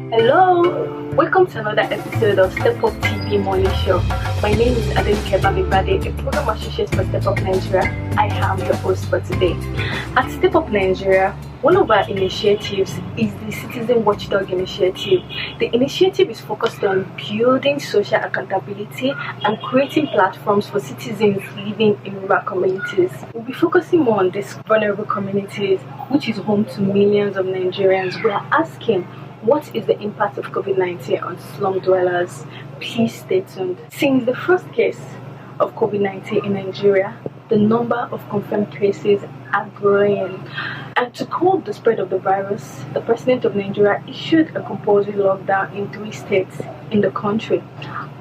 Hello, welcome to another episode of Step Up TV Morning Show. My name is Adenike, a program associate for Step Up Nigeria. I am your host for today. At Step Up Nigeria, one of our initiatives is the Citizen Watchdog Initiative. The initiative is focused on building social accountability and creating platforms for citizens living in rural communities. We'll be focusing more on these vulnerable communities, which is home to millions of Nigerians. We are asking, what is the impact of COVID-19 on slum dwellers? Please stay tuned. Since the first case of COVID-19 in Nigeria, the number of confirmed cases are growing. And to curb the spread of the virus, the President of Nigeria issued a compulsory lockdown in 3 states in the country.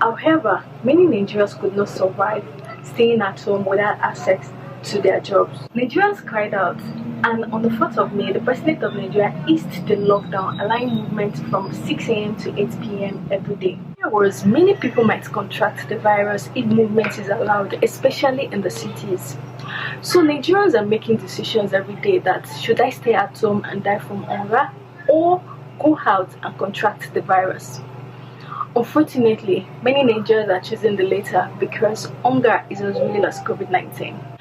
However, many Nigerians could not survive staying at home without access to their jobs. Nigerians cried out, and on the 4th of May, the President of Nigeria eased the lockdown, allowing movement from 6 a.m. to 8 p.m. every day. Whereas many people might contract the virus if movement is allowed, especially in the cities. So Nigerians are making decisions every day that should I stay at home and die from hunger or go out and contract the virus? Unfortunately, many Nigerians are choosing the latter because hunger is as real as COVID-19.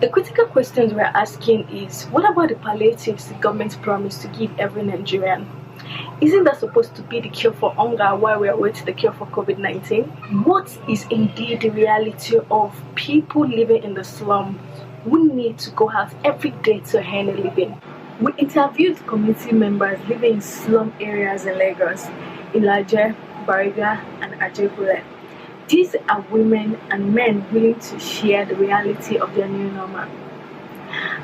The critical questions we're asking is, what about the palliatives the government promised to give every Nigerian? Isn't that supposed to be the cure for hunger while we await the cure for COVID-19? What is indeed the reality of people living in the slums who need to go out every day to earn a living? We interviewed community members living in slum areas in Lagos, Ilaje, Bariga, and Ajegule. These are women and men willing to share the reality of their new normal.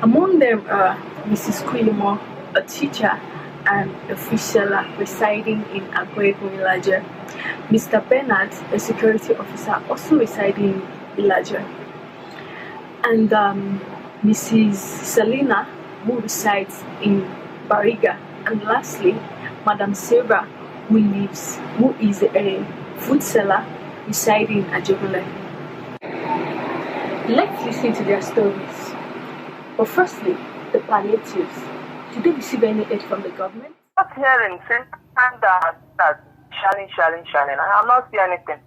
Among them are Mrs. Kulimo, a teacher and a fish seller residing in Agwego, Ilaje, Mr. Bernard, a security officer also residing in Ilaje, and Mrs. Selina, who resides in Bariga, and lastly, Madam Silva, who is a food seller residing in Ajegule. Let's listen to their stories. But firstly, the palliatives. Did they receive any aid from the government? Not hearing, saying that shouting. I have not seen anything.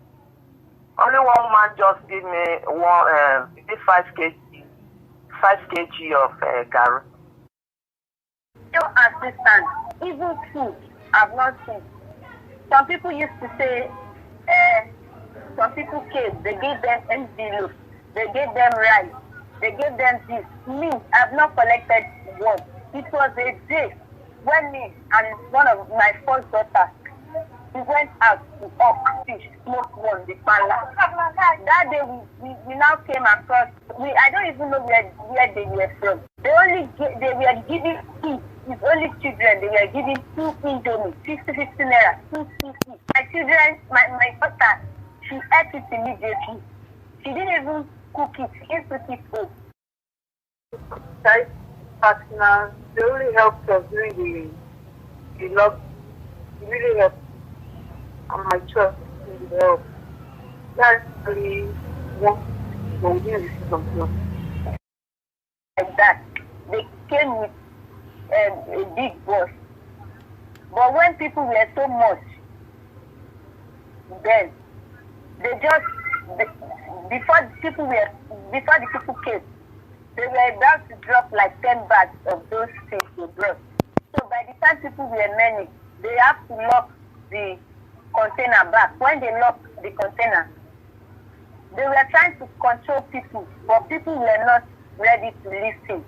Only one man just gave me 5 kg of garu. No assistance, even food, I've not seen. Some people used to say, some people came, they gave them envelopes, they gave them rice, they gave them this. Me, I've not collected one. It was a day when me and one of my first daughters, we went out to hawk fish, smoke one, the pala. That day we now came across, I don't even know where they were from. They were giving kids, it's only children, they were giving 2 indomie, 50 naira, 2 cc. My children, my daughter, she ate it immediately. She didn't even cook it, she didn't put it home. That partner, they really helped us during the lockdown. It really helped. And my trust in the help. That's really what we do some help. Like that, they came with a big bus. But when people were so much, then they before the people came, they were about to drop like 10 bags of those things they brought. So by the time people were many, they have to lock the container back. When they locked the container, they were trying to control people, but people were not ready to listen.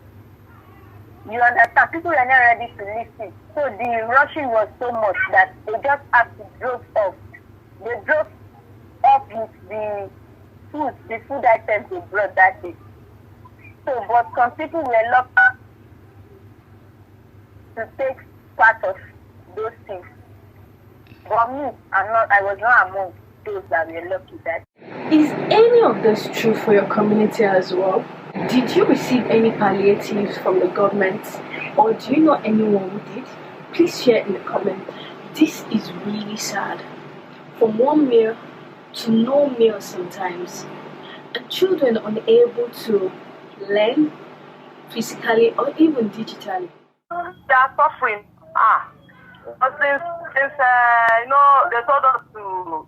You understand? People were not ready to listen. So the rushing was so much that they just had to drove off. They drove off with the food items they brought that day. So, but some people were locked to take part of those things. But me, I was not among those that were lucky that. Is any of this true for your community as well? Did you receive any palliatives from the government, or do you know anyone who did? Please share in the comment. This is really sad. From one meal to no meal sometimes, and children unable to learn physically or even digitally. They are suffering. But since they told us to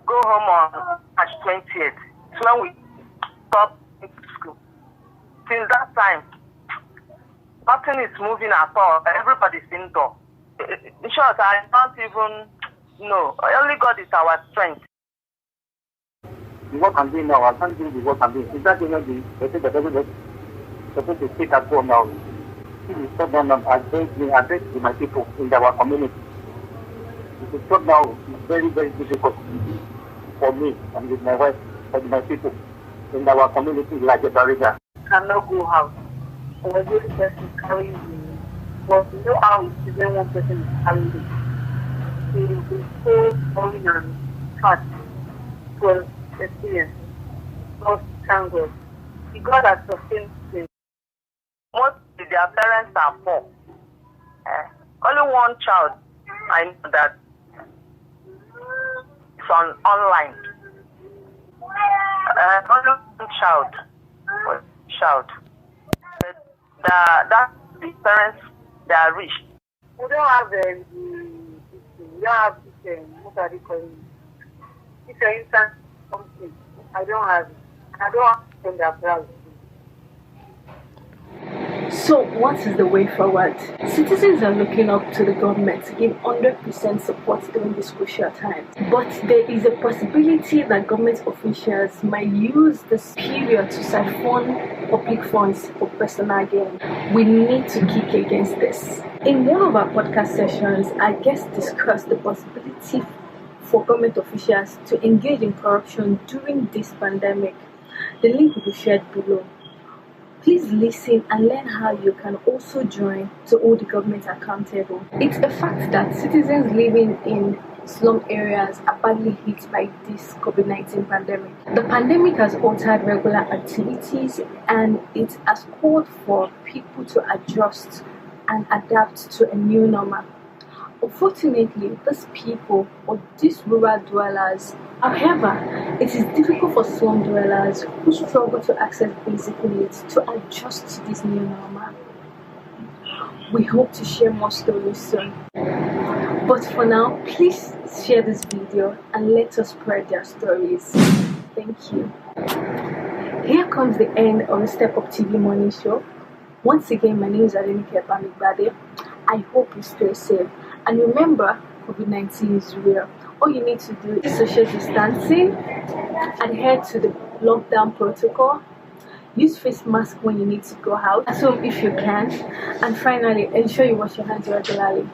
go home on March 20th, it's when we stopped into school. Since that time, nothing is moving at all. Everybody's indoor. In short, I don't even know. Only God is our strength. The work I'm doing now, I can't do the work I'm doing. Is that the thing that everybody supposed to take at home now? If you stop down, I beg with my people in our community. If you stop now, it's very, very difficult for me and with my wife and my people in our community like a barrier. Cannot go out. Or the other person carrying me. But you know how it is when one person is carrying me. It will be so boring and hard to experience. But thank God. The God has sustained them. Most of their parents are poor. Only one child I know that is online. Only one child. The parents, they are rich. We don't have we don't have this, what are they calling it? It's an instant something. I don't have it. I don't have it in their browser. So, what is the way forward? Citizens are looking up to the government to give 100% support during this crucial time. But there is a possibility that government officials might use this period to siphon public funds for personal gain. We need to kick against this. In one of our podcast sessions, our guests discussed the possibility for government officials to engage in corruption during this pandemic. The link will be shared below. Please listen and learn how you can also join to hold the government accountable. It's a fact that citizens living in slum areas are badly hit by this COVID-19 pandemic. The pandemic has altered regular activities and it has called for people to adjust and adapt to a new normal. Unfortunately, these people or these rural dwellers, however, it is difficult for slum dwellers who struggle to access basic needs to adjust to this new normal. We hope to share more stories soon. But for now, please share this video and let us spread their stories. Thank you. Here comes the end of the Step Up TV morning show. Once again, my name is Ep.5. I hope you stay safe. And remember, COVID-19 is real. All you need to do is social distancing, adhere to the lockdown protocol, use face mask when you need to go out, at home if you can, and finally, ensure you wash your hands regularly.